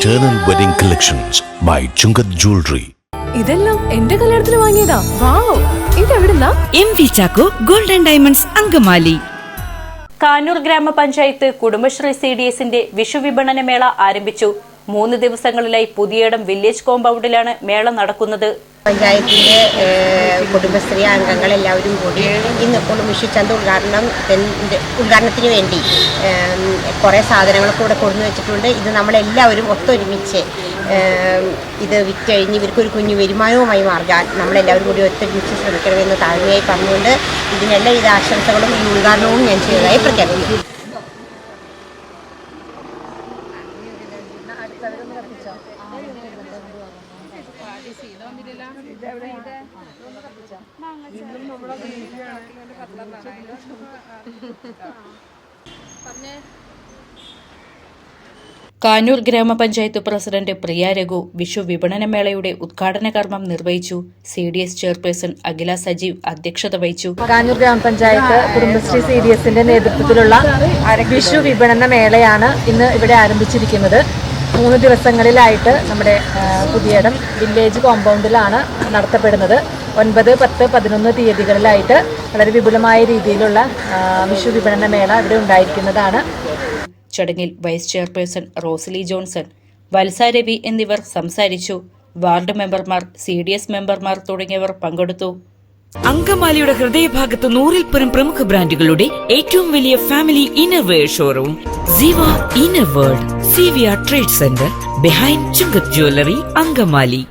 Eternal Wedding Collections by Chungat Jewelry. ഇതെല്ലാം എന്റെ കല്യാണത്തിന് വാങ്ങിയതാ. വാവ്, ഇതെവിടുന്നാ? MV Chacko golden diamonds Angamaly. Kanoor ഗ്രാമപഞ്ചായത്ത് കുടുംബശ്രീ CDSന്റെ വിഷു വിപണന മേള ആരംഭിച്ചു. 3 ദിവസങ്ങളിലായി പുതിയടം വില്ലേജ് കോമ്പൗണ്ടിലാണ് മേള നടക്കുന്നത്. പഞ്ചായത്തിൻ്റെ കുടുംബശ്രീ അംഗങ്ങളെല്ലാവരും കൂടി ഇന്ന് വിഷുചന്ത ഉദ്ഘാടനത്തിന് വേണ്ടി കുറേ സാധനങ്ങളൊക്കെ ഇവിടെ കൊണ്ടു വെച്ചിട്ടുണ്ട്. ഇത് നമ്മളെല്ലാവരും ഒത്തൊരുമിച്ച് ഇത് വിറ്റഴിഞ്ഞ് ഇവർക്കൊരു കുഞ്ഞു വരുമാനവുമായി മാർഗാൻ നമ്മളെല്ലാവരും കൂടി ഒത്തൊരുമിച്ച് ശ്രമിക്കണമെന്ന് താഴ്മയായി പറഞ്ഞുകൊണ്ട് ഇതിനെല്ലാം ഇത് ആശംസകളും ഈ ഉദ്ഘാടനവും ഞാൻ ചെയ്തതായി പ്രഖ്യാപിക്കുന്നു. കാനൂർ ഗ്രാമപഞ്ചായത്ത് പ്രസിഡന്റ് പ്രിയ രഘു വിഷു വിപണന മേളയുടെ ഉദ്ഘാടന കർമ്മം നിർവഹിച്ചു. CDS ചെയർപേഴ്സൺ അഖില സജീവ് അധ്യക്ഷത വഹിച്ചു. കാനൂർ ഗ്രാമപഞ്ചായത്ത് കുടുംബശ്രീ CDSന്റെ നേതൃത്വത്തിലുള്ള വിഷു വിപണന മേളയാണ് ഇന്ന് ഇവിടെ ആരംഭിച്ചിരിക്കുന്നത്. 3 ദിവസങ്ങളിലായിട്ട് നമ്മുടെ പുതിയടം വില്ലേജ് കോമ്പൗണ്ടിലാണ് നടത്തപ്പെടുന്നത്. 9, 10, 11 തീയതികളിലായിട്ട് വളരെ വിപുലമായ രീതിയിലുള്ള വിഷു വിപണന മേള ഇവിടെ ഉണ്ടായിരിക്കുന്നതാണ്. ചടങ്ങിൽ വൈസ് ചെയർപേഴ്സൺ റോസ്ലി ജോൺസൺ, വത്സ രവി എന്നിവർ സംസാരിച്ചു. വാർഡ് മെമ്പർമാർ, CDS മെമ്പർമാർ തുടങ്ങിയവർ പങ്കെടുത്തു. അങ്കമാലിയുടെ ഹൃദയഭാഗത്ത് 100-ൽ പരം പ്രമുഖ ബ്രാൻഡുകളുടെ ഏറ്റവും വലിയ ഫാമിലി ഇന്നർവെയർ ഷോറൂം ജീവ inner world CVR trade centre behind Chungath jewellery Angamaly.